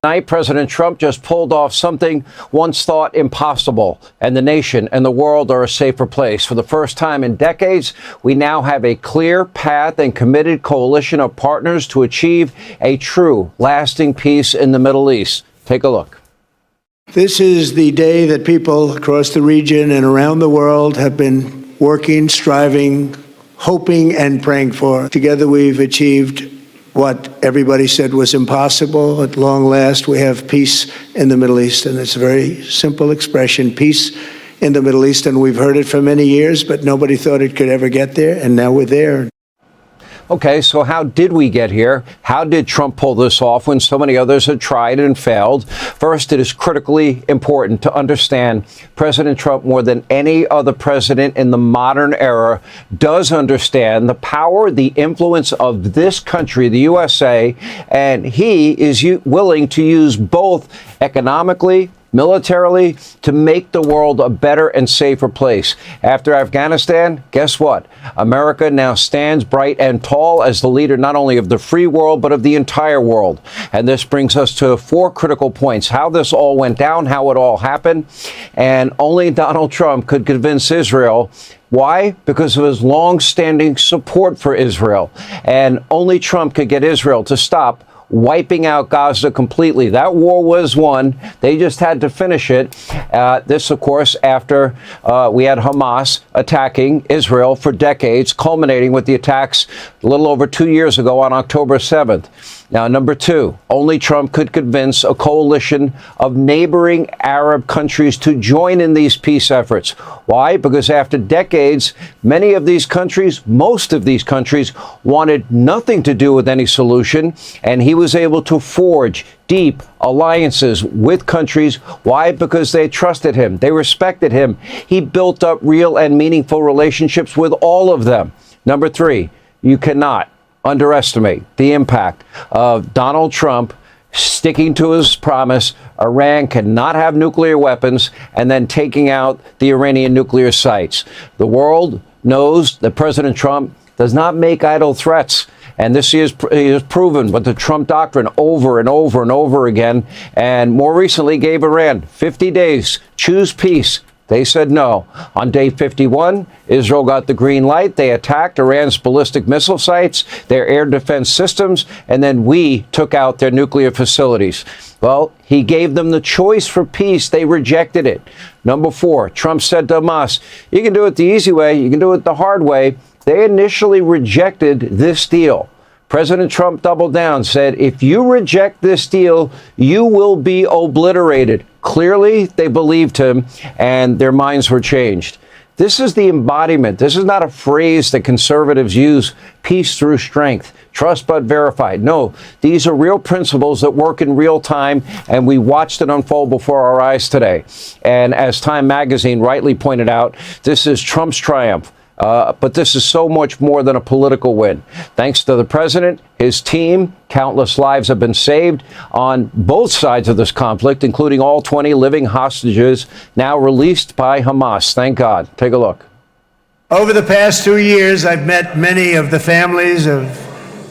Tonight, President Trump just pulled off something once thought impossible, and the nation and the world are a safer place. For the first time in decades, we now have a clear path and committed coalition of partners to achieve a true, lasting peace in the Middle East. Take a look. This is the day that people across the region and around the world have been working, striving, hoping, and praying for. Together, we've achieved what everybody said was impossible. At long last, we have peace in the Middle East, and it's a very simple expression, peace in the Middle East, and we've heard it for many years, but nobody thought it could ever get there, and now we're there. Okay, so how did we get here? How did Trump pull this off when so many others had tried and failed? First, it is critically important to understand President Trump, more than any other president in the modern era, does understand the power, the influence of this country, the USA, and he is willing to use both economically, militarily, to make the world a better and safer place. After Afghanistan, guess what? America now stands bright and tall as the leader not only of the free world, but of the entire world. And this brings us to 4 critical points: how this all went down, how it all happened. And only Donald Trump could convince Israel. Why? Because of his long-standing support for Israel. And only Trump could get Israel to stop wiping out Gaza completely. That war was won. They just had to finish it. This, of course, after we had Hamas attacking Israel for decades, culminating with the attacks a little over 2 years ago on October 7th. Now, number 2, only Trump could convince a coalition of neighboring Arab countries to join in these peace efforts. Why? Because after decades, many of these countries, most of these countries, wanted nothing to do with any solution, and he was able to forge deep alliances with countries. Why? Because they trusted him. They respected him. He built up real and meaningful relationships with all of them. Number 3, you cannot underestimate the impact of Donald Trump sticking to his promise. Iran cannot have nuclear weapons, and then taking out the Iranian nuclear sites. The world knows that President Trump does not make idle threats. And this he has proven with the Trump doctrine over and over and over again. And more recently gave Iran 50 days, choose peace. They said no. On day 51, Israel got the green light. They attacked Iran's ballistic missile sites, their air defense systems, and then we took out their nuclear facilities. Well, he gave them the choice for peace. They rejected it. Number 4, Trump said to Hamas, you can do it the easy way, you can do it the hard way. They initially rejected this deal. President Trump doubled down, said, if you reject this deal, you will be obliterated. Clearly, they believed him, and their minds were changed. This is the embodiment. This is not a phrase that conservatives use, peace through strength, trust but verify. No, these are real principles that work in real time, and we watched it unfold before our eyes today. And as Time magazine rightly pointed out, this is Trump's triumph. But this is so much more than a political win. Thanks to the president, his team, countless lives have been saved on both sides of this conflict, including all 20 living hostages now released by Hamas. Thank God. Take a look. Over the past 2 years, I've met many of the families of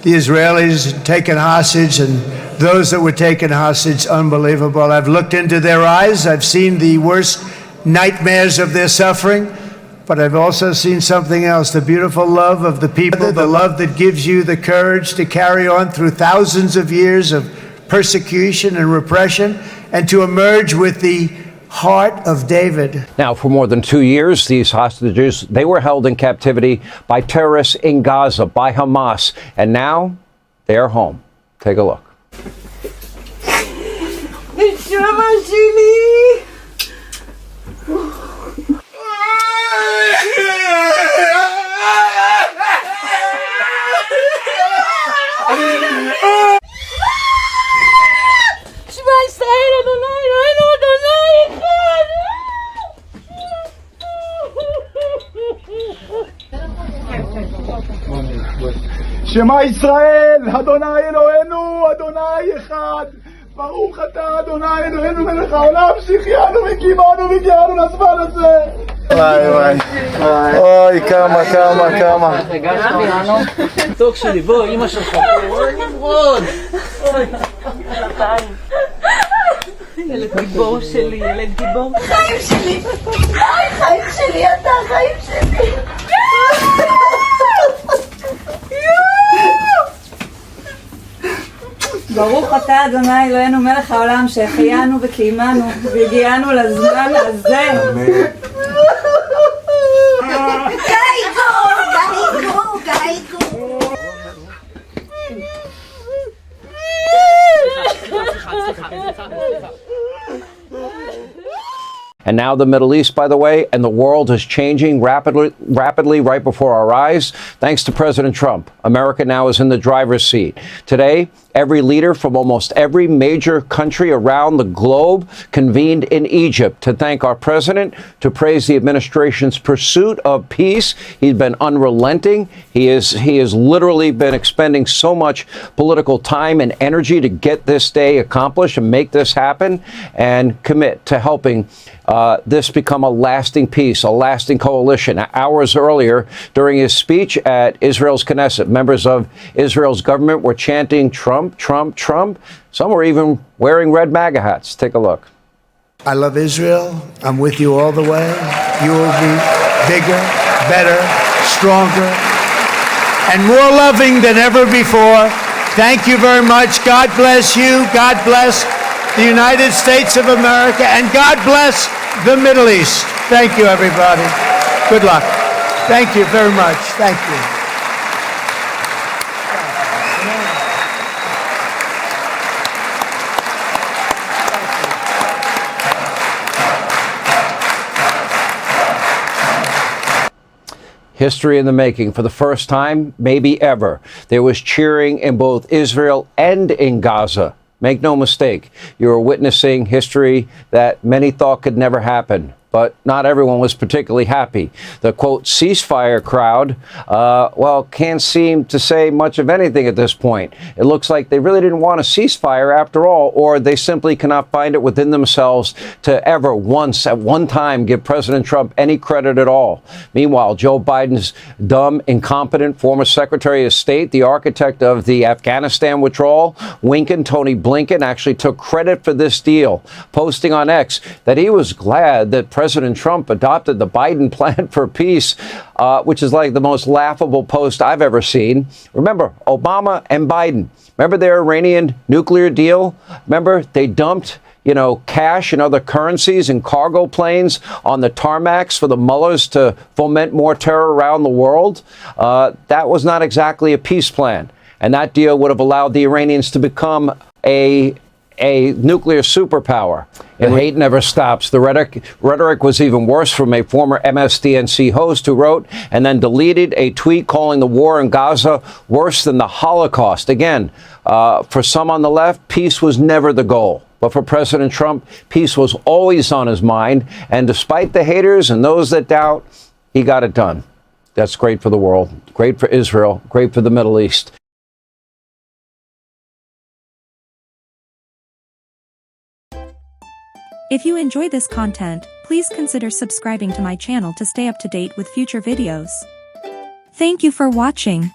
the Israelis taken hostage and those that were taken hostage. Unbelievable. I've looked into their eyes. I've seen the worst nightmares of their suffering. But I've also seen something else, the beautiful love of the people, the love that gives you the courage to carry on through thousands of years of persecution and repression, and to emerge with the heart of David. Now, for more than 2 years, these hostages, they were held in captivity by terrorists in Gaza, by Hamas, and now they are home. Take a look. Shema Yisrael, Adonai Eloheinu, Adonai Echad, Baruch Ata Adonai Eloheinu melech haolam, שהחיינו וקיימנו והגיענו לזמן הזה. וואי וואי, אוי כמה. מתוק שלי, בוא, אמא שלך, בוא נמרוד. ילד גיבור שלי, ילד גיבור. חיים שלי! חיים שלי, אתה חיים שלי! ברוך אתה אדוני אלוהינו מלך העולם שהחיינו וקיימנו והגיענו לזמן הזה. And now the Middle East, by the way, and the world is changing rapidly right before our eyes, thanks to President Trump. America now is in the driver's seat. Today, every leader from almost every major country around the globe convened in Egypt to thank our president, to praise the administration's pursuit of peace. He's been unrelenting. He has literally been expending so much political time and energy to get this day accomplished and make this happen and commit to helping this become a lasting peace, a lasting coalition. Hours earlier, during his speech at Israel's Knesset, members of Israel's government were chanting Trump, Trump, Trump. Some were even wearing red MAGA hats. Take a look. I love Israel. I'm with you all the way. You will be bigger, better, stronger, and more loving than ever before. Thank you very much. God bless you. God bless the United States of America, and God bless the Middle East. Thank you, everybody. Good luck. Thank you very much. Thank you. History in the making. For the first time, maybe ever, there was cheering in both Israel and in Gaza. Make no mistake, you are witnessing history that many thought could never happen. But not everyone was particularly happy. The, quote, ceasefire crowd, can't seem to say much of anything at this point. It looks like they really didn't want a ceasefire after all, or they simply cannot find it within themselves to ever once, at one time, give President Trump any credit at all. Meanwhile, Joe Biden's dumb, incompetent former Secretary of State, the architect of the Afghanistan withdrawal, Tony Blinken, actually took credit for this deal, posting on X that he was glad that President Trump adopted the Biden plan for peace, which is like the most laughable post I've ever seen. Remember, Obama and Biden. Remember their Iranian nuclear deal? Remember they dumped, cash and other currencies and cargo planes on the tarmacs for the mullahs to foment more terror around the world? That was not exactly a peace plan. And that deal would have allowed the Iranians to become a nuclear superpower. And hate never stops. The rhetoric was even worse from a former MSDNC host who wrote and then deleted a tweet calling the war in Gaza worse than the Holocaust. Again, for some on the left, peace was never the goal. But for President Trump, peace was always on his mind. And despite the haters and those that doubt, he got it done. That's great for the world, great for Israel, great for the Middle East. If you enjoy this content, please consider subscribing to my channel to stay up to date with future videos. Thank you for watching.